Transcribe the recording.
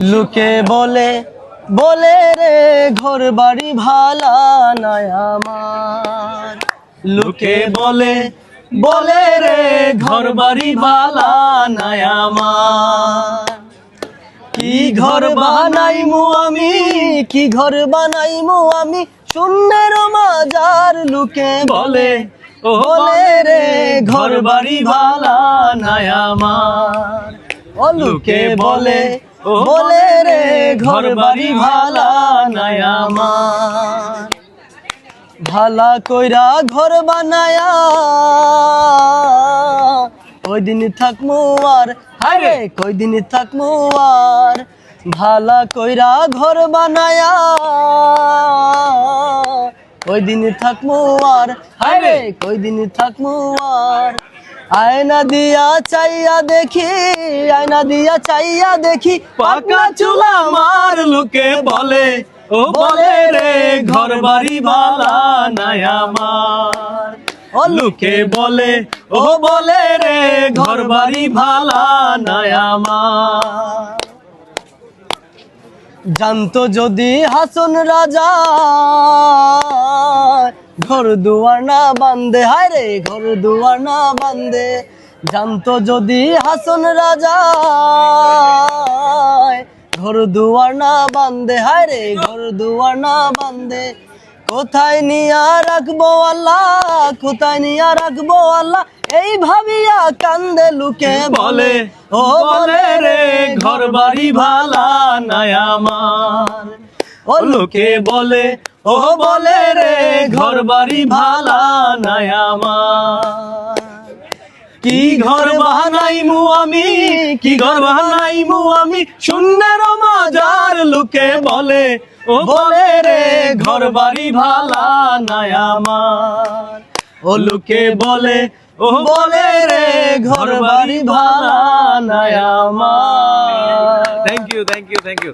লোকে বলে বলে রে ঘর বাড়ি ভালা নাই আমার। লোকে বলে বলে রে ঘর বাড়ি ভালা নাই আমার। কি ঘর বানাইমু আমি, কি ঘর বানাইমু আমি শূন্যের মাজার। লোকে বলে বলে রে ঘর বাড়ি ভালা নাই আমার। ও লোকে বলে বলে রে ঘর বাড়ি ভালা নাই আমার। ভালা কইরা ঘর বানায়া কয়দিন থাকমু আর, হায়রে কয়দিন থাকমু আর। ভালা কইরা ঘর বানায়া কয়দিন থাকমু আর, হায়রে কয়দিন থাকমু আর। আয়না দিয়া চাইয়া দেখি, আয়না দিয়া চাইয়া দেখি পাকা চুলা মার। লোকে বলে ও বলে রে ঘর বাড়ি ভালা নাই আমার। ও লোকে বলে ও বলে রে ঘর বাড়ি ভালা নাই আমার। জানতো যদি হাসন রাজা ঘর দুয়ার না বান্ধে, হায়রে ঘর দুয়ার না বান্ধে। জানতো যদি হাসন রাজা ঘর দুয়ার না বান্ধে, হায়রে ঘর দুয়ার না বান্ধে। কোথায় নিয়া রাখবো আল্লাহ, কোথায় নিয়া রাখবো আল্লাহ এই ভাবিয়া কান্দে। লোকে বলে ও বলে রে ঘর বাড়ি ভালা নাই আমার। ও লোকে বলে ও বলে রে ঘর বাড়ি ভালা নাই আমার। কি ঘর বানাইমু আমি, কি ঘর বানাইমু আমি শূন্যের মাজার। লোকে বলে ও বলে রে ঘর বাড়ি ভালা নাই আমার। ও লোকে বলে ও বলে রে ঘর বাড়ি ভালা নাই আমার। Thank you, thank you, thank you.